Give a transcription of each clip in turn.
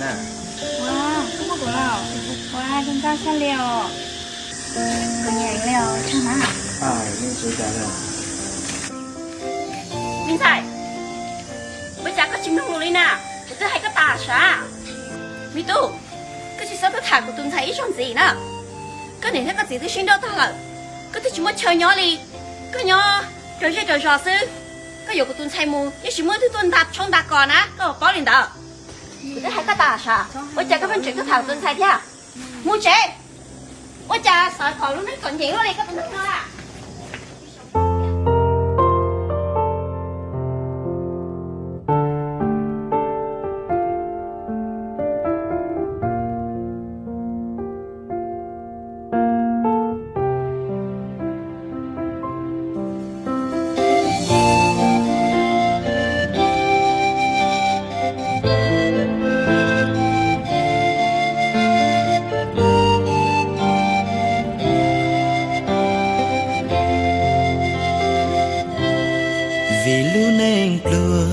rồi nè. Wow, không có của lò. Wow, chúng ta sẽ liều. Có nhảy liều cho nó. Nên số trả lời. Minh Sai, bây giờ có chim nông luôn đi nè. Tôi thấy có tà sao? Mi tu, cái gì sao tôi thả của tôi thấy chuyện gì nữa? Cái này cái gì tôi xin đâu ta là, cái tôi chỉ muốn chơi nhỏ đi, cái nhỏ trời sư, cái dụng của tôi thấy mu, nhưng chỉ muốn tôi đặt trong đặt còn á, cái bảo liền đó. Tôi thấy có tà sao? Bây giờ cái vấn chuyện cái thằng tôi thấy thế, mua chế, bây giờ sợ còn lúc nó còn gì luôn đi cái tôi nói à. vì lưu neng plua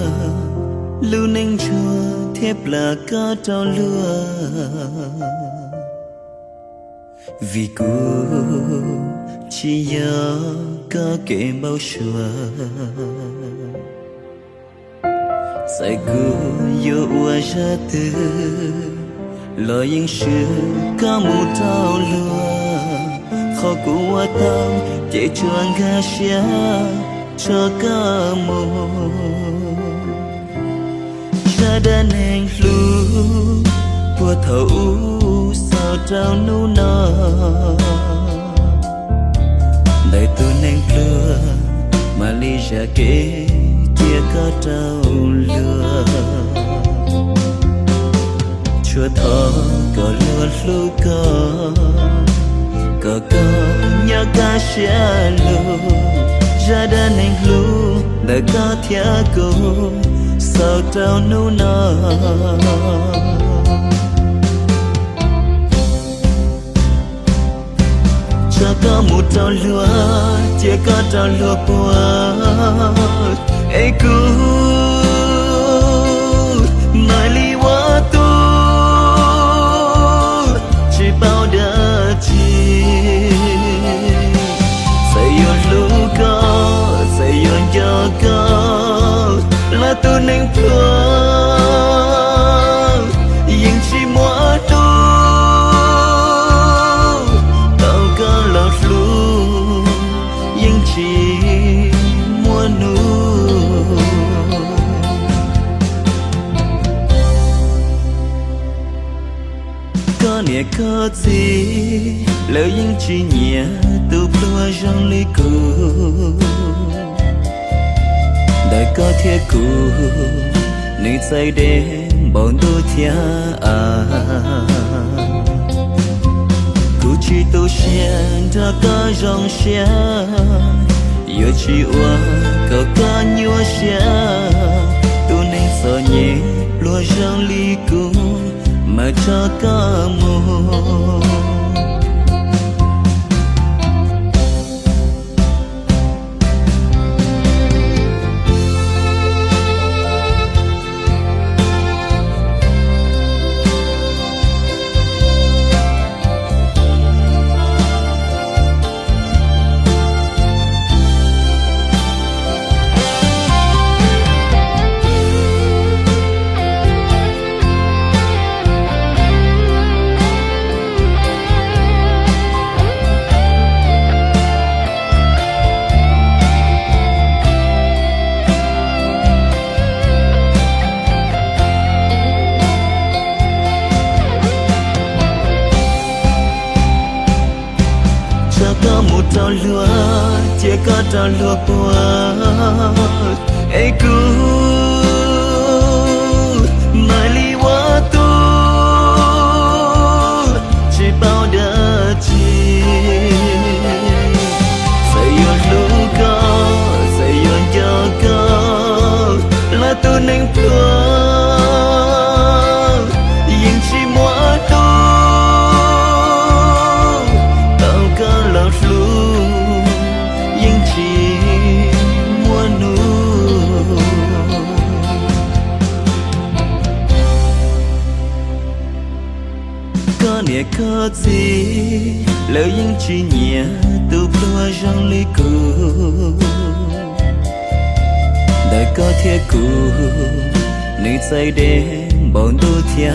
lưu neng chua thiếp là có trao lúa vì cô chỉ nhớ có kẻ bao xua sai cô yêu ua ra từ lo những sự có một trao lúa khó của tao để chuông ga xia cho cả mồ ra đàn hành lu bùa thấu sao trao nụ nọ đại tu neng lừa mà ly ra kế chia có trao lừa chua thọ có lừa lu có nhớ ca xia lu ra đàn anh lu đã có thia cô sao trao nụ nọ cho có một trao lúa chỉ có trao lúa bùa ấy cô mai li quá tu chỉ bao đợt chi là tu neng plua nhưng chỉ mua tu tao có lọt lu nhưng chỉ mua nu có nè có gì lời nhưng chỉ nhẹ tu plua trong ly cô đã có thiết cụ nơi say đêm bọn tôi thia cụ chỉ tôi xem đã có dòng xe yêu chỉ ua có nhua xe tôi nên sợ nhẹ lúa rong ly cụ mà cho có mồ có một trao lúa chỉ có trao lúa bùa ấy cô mai li quá tu chỉ bao đợt chi say yêu lu say yêu cho có là tu neng plua nhưng chỉ mua tu nu. เ cho gì lời những chỉ nhẹ từ plua rong ly cũ đời có thiệt cũ nơi say đêm bọn tôi thia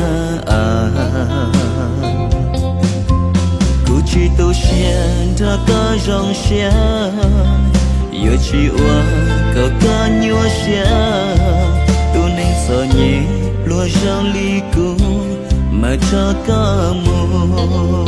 cũ chỉ tôi xem ra có rong xe yêu chỉ qua có cả nhua xe tôi nên sợ nhẹ lúa rong ly cũ mà cho cả mùa